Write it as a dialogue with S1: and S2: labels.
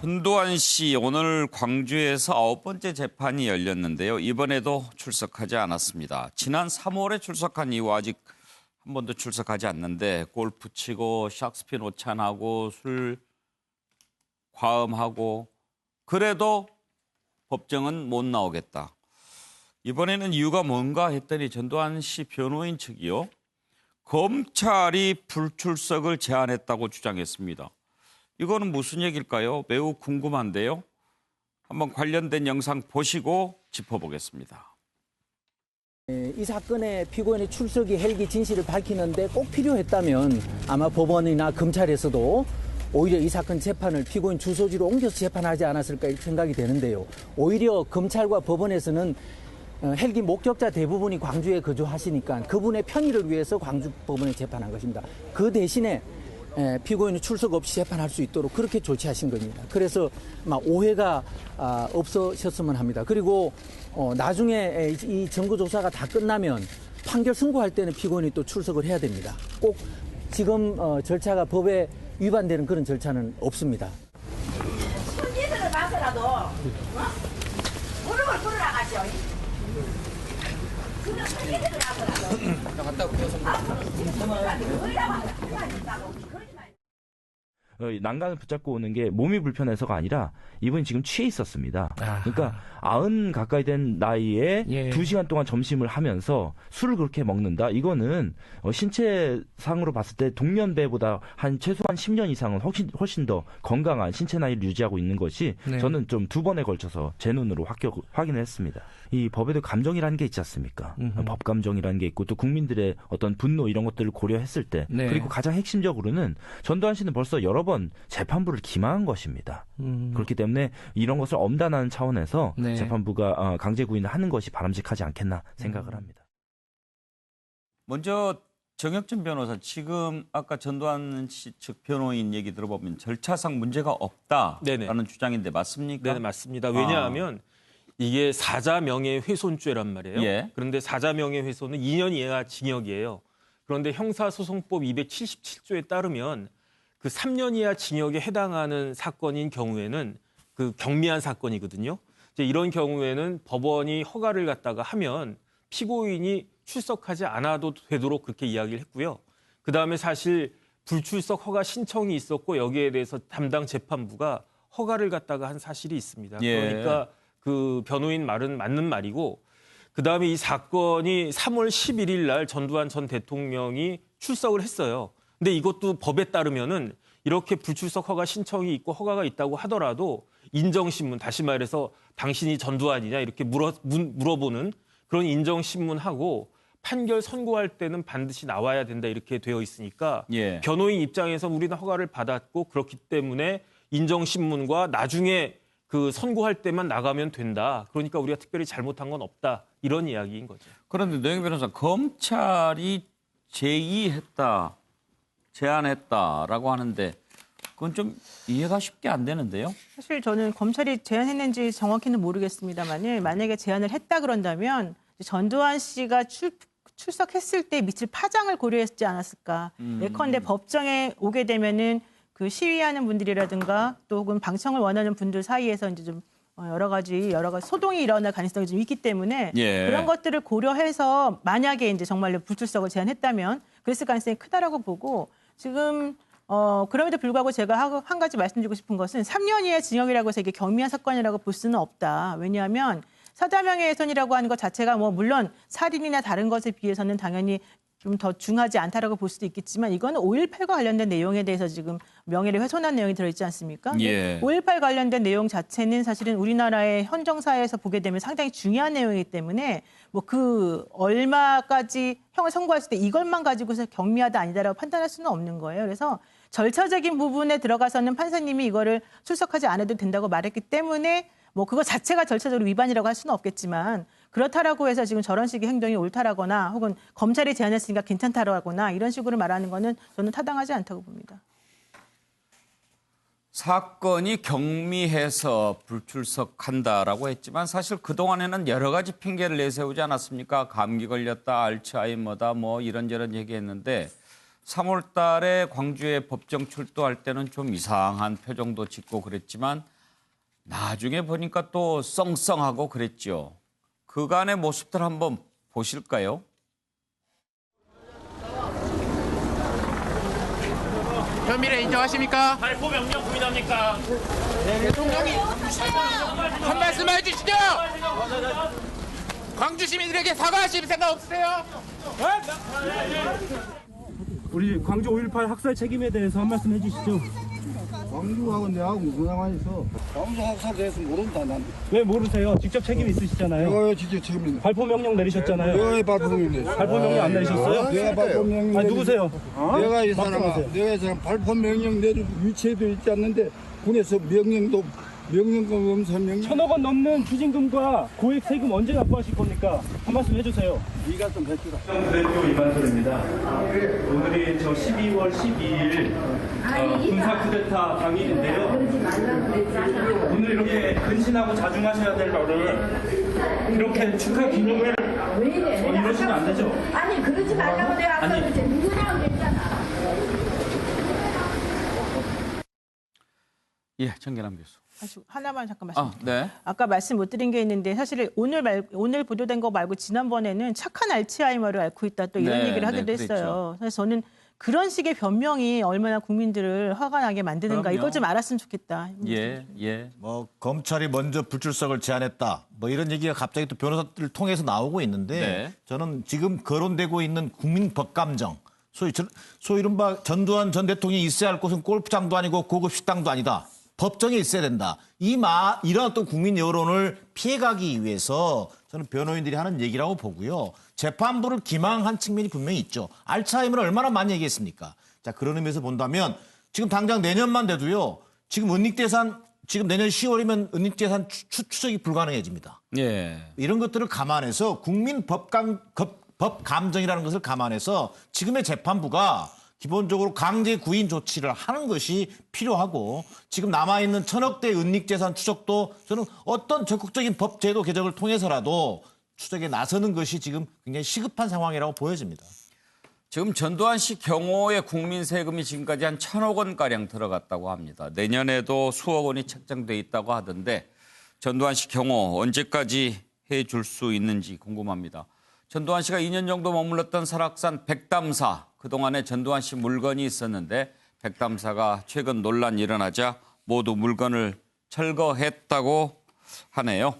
S1: 전두환 씨 오늘 광주에서 9번째 재판이 열렸는데요. 이번에도 출석하지 않았습니다. 지난 3월에 출석한 이후 아직 한 번도 출석하지 않는데 골프 치고 샥스핀 오찬하고 술 과음하고 그래도 법정은 못 나오겠다. 이번에는 이유가 뭔가 했더니 전두환 씨 변호인 측이요. 검찰이 불출석을 제안했다고 주장했습니다. 이거는 무슨 얘기일까요? 매우 궁금한데요. 한번 관련된 영상 보시고 짚어보겠습니다.
S2: 이 사건의 피고인의 출석이 헬기 진실을 밝히는데 꼭 필요했다면 아마 법원이나 검찰에서도 오히려 이 사건 재판을 피고인 주소지로 옮겨서 재판하지 않았을까 이렇게 생각이 되는데요. 오히려 검찰과 법원에서는 헬기 목격자 대부분이 광주에 거주하시니까 그분의 편의를 위해서 광주 법원에 재판한 것입니다. 그 대신에 피고인은 출석 없이 재판할 수 있도록 그렇게 조치하신 겁니다. 그래서 오해가 없으셨으면 합니다. 그리고 나중에 이 증거조사가 다 끝나면 판결 선고할 때는 피고인이 또 출석을 해야 됩니다. 꼭 지금 절차가 법에 위반되는 그런 절차는 없습니다.
S3: 손짓을 봐서라도 무릎을 꿇으라가죠. 그냥 손짓을 봐서라도
S4: 갔다 올게요. 난간을 붙잡고 오는 게 몸이 불편해서가 아니라 이분이 지금 취해 있었습니다. 그러니까 90 가까이 된 나이에 2시간 동안 점심을 하면서 술을 그렇게 먹는다. 이거는 신체상으로 봤을 때 동년배보다 한 최소한 10년 이상은 훨씬 더 건강한 신체 나이를 유지하고 있는 것이 저는 좀 2번에 걸쳐서 제 눈으로 확인을 했습니다. 이 법에도 감정이라는 게 있지 않습니까? 법 감정이라는 게 있고 또 국민들의 어떤 분노 이런 것들을 고려했을 때 그리고 가장 핵심적으로는 전두환 씨는 벌써 여러 번 재판부를 기망한 것입니다. 그렇기 때문에 이런 것을 엄단하는 차원에서 재판부가 강제 구인을 하는 것이 바람직하지 않겠나 생각을 합니다.
S1: 먼저 정혁준 변호사, 지금 아까 전두환 씨 측 변호인 얘기 들어보면 절차상 문제가 없다라는 주장인데 맞습니까?
S5: 네, 맞습니다. 왜냐하면 이게 사자 명예훼손죄란 말이에요. 그런데 사자 명예훼손은 2년 이하 징역이에요. 그런데 형사소송법 277조에 따르면 그 3년 이하 징역에 해당하는 사건인 경우에는 그 경미한 사건이거든요. 이제 이런 경우에는 법원이 허가를 갖다가 하면 피고인이 출석하지 않아도 되도록 그렇게 이야기를 했고요. 그다음에 사실 불출석 허가 신청이 있었고 여기에 대해서 담당 재판부가 허가를 갖다가 한 사실이 있습니다. 그러니까 그 변호인 말은 맞는 말이고 그다음에 이 사건이 3월 11일 날 전두환 전 대통령이 출석을 했어요. 근데 이것도 법에 따르면은 이렇게 불출석 허가 신청이 있고 허가가 있다고 하더라도 인정신문, 다시 말해서 당신이 전두환이냐 이렇게 물어보는 그런 인정신문하고 판결 선고할 때는 반드시 나와야 된다 이렇게 되어 있으니까 변호인 입장에서 우리는 허가를 받았고 그렇기 때문에 인정신문과 나중에 그 선고할 때만 나가면 된다. 그러니까 우리가 특별히 잘못한 건 없다. 이런 이야기인 거죠.
S1: 그런데 노영 변호사, 검찰이 제의했다, 제안했다라고 하는데 그건 좀 이해가 쉽게 안 되는데요.
S6: 사실 저는 검찰이 제안했는지 정확히는 모르겠습니다만 만약에 제안을 했다 그런다면 전두환 씨가 출석했을 때 미칠 파장을 고려했지 않았을까. 예컨대 법정에 오게 되면은 그 시위하는 분들이라든가 또 혹은 방청을 원하는 분들 사이에서 이제 좀 여러 가지 소동이 일어날 가능성이 좀 있기 때문에 그런 것들을 고려해서 만약에 이제 정말로 불출석을 제안했다면 그랬을 가능성이 크다라고 보고 지금 그럼에도 불구하고 제가 한 가지 말씀드리고 싶은 것은 3년 이하의 징역이라고 해서 이게 경미한 사건이라고 볼 수는 없다. 왜냐하면 사자명예훼손이라고 하는 것 자체가 뭐 물론 살인이나 다른 것에 비해서는 당연히 좀 더 중하지 않다라고 볼 수도 있겠지만 이거는 5.18과 관련된 내용에 대해서 지금 명예를 훼손한 내용이 들어있지 않습니까? 5.18 관련된 내용 자체는 사실은 우리나라의 현 정사에서 보게 되면 상당히 중요한 내용이기 때문에 뭐 그 얼마까지 형을 선고했을 때 이것만 가지고서 경미하다 아니다라고 판단할 수는 없는 거예요. 그래서 절차적인 부분에 들어가서는 판사님이 이거를 출석하지 않아도 된다고 말했기 때문에 뭐 그거 자체가 절차적으로 위반이라고 할 수는 없겠지만 그렇다라고 해서 지금 저런 식의 행동이 옳다라거나 혹은 검찰이 제안했으니까 괜찮다라거나 이런 식으로 말하는 거는 저는 타당하지 않다고 봅니다.
S1: 사건이 경미해서 불출석한다라고 했지만 사실 그동안에는 여러 가지 핑계를 내세우지 않았습니까? 감기 걸렸다, 알츠하이머다 뭐 이런저런 얘기했는데 3월 달에 광주에 법정 출두할 때는 좀 이상한 표정도 짓고 그랬지만 나중에 보니까 또 썽썽하고 그랬죠. 그간의 모습들 한번 보실까요?
S7: 혐의를 인정하십니까?
S8: 발포 명령 부인합니까?
S7: 대통령이 한 말씀 해주시죠. 광주 시민들에게 사과하실 생각 없으세요?
S8: 우리 광주 5.18 학살 책임에 대해서 한 말씀 해주시죠.
S9: 광주하고 내하고 무슨 상관이 있어? 광주 학살 대해서 모른다 난.
S8: 왜 모르세요? 직접 책임 있으시잖아요.
S9: 내가 진짜 책임있네.
S8: 발포 명령 내리셨잖아요.
S9: 내가 발포 명령 냈어.
S8: 발포 명령 안 내리셨어요?
S9: 내가 발포 명령.
S8: 아니, 누구세요?
S9: 내가 이 사람 발포 명령 내릴 위치에도 있지 않는데 군에서 명령금 엄선 명령.
S8: 1,000억 원 넘는 추징금과 고액 세금 언제 납부하실 겁니까? 한 말씀 해주세요.
S9: 네가 좀 해주라.
S8: 대표 이만솔입니다. 오늘이 저 12월 12일 군사 쿠데타 당일인데요. 오늘 이렇게 근신하고 자중하셔야 될 거를 이렇게 축하 기념을 이러시면 안 되죠.
S3: 아니 그러지 말라고 내가 아까 그랬지. 누구냐고 그랬잖아.
S1: 예, 정계남 교수.
S6: 아주 하나만 잠깐 말씀.
S1: 네.
S6: 아까 말씀 못 드린 게 있는데 사실 오늘 보도된 거 말고 지난번에는 착한 알츠하이머를 앓고 있다 또 이런
S1: 네,
S6: 얘기를 하기도
S1: 그랬죠.
S6: 했어요. 그래서 저는 그런 식의 변명이 얼마나 국민들을 화가 나게 만드는가
S1: 그럼요.
S6: 이거 좀 알았으면 좋겠다.
S1: 예.
S10: 뭐 검찰이 먼저 불출석을 제안했다. 뭐 이런 얘기가 갑자기 또 변호사들을 통해서 나오고 있는데
S1: 네.
S10: 저는 지금 거론되고 있는 국민 법감정, 소위 이른바 전두환 전 대통령이 있어야 할 곳은 골프장도 아니고 고급 식당도 아니다. 법정에 있어야 된다. 이런 어떤 국민 여론을 피해가기 위해서 저는 변호인들이 하는 얘기라고 보고요. 재판부를 기망한 측면이 분명히 있죠. 알츠하이머를 얼마나 많이 얘기했습니까? 자, 그런 의미에서 본다면 지금 당장 내년만 돼도요. 지금 은닉대산 지금 내년 10월이면 은닉대산 추적이 불가능해집니다.
S1: 예.
S10: 이런 것들을 감안해서 국민 법감정이라는 것을 감안해서 지금의 재판부가 기본적으로 강제 구인 조치를 하는 것이 필요하고 지금 남아있는 1,000억대 은닉재산 추적도 저는 어떤 적극적인 법 제도 개정을 통해서라도 추적에 나서는 것이 지금 굉장히 시급한 상황이라고 보여집니다.
S1: 지금 전두환 씨 경호에 국민 세금이 지금까지 한 1,000억 원가량 들어갔다고 합니다. 내년에도 수억 원이 책정돼 있다고 하던데 전두환 씨 경호 언제까지 해줄 수 있는지 궁금합니다. 전두환 씨가 2년 정도 머물렀던 설악산 백담사, 그동안에 전두환 씨 물건이 있었는데 백담사가 최근 논란이 일어나자 모두 물건을 철거했다고 하네요.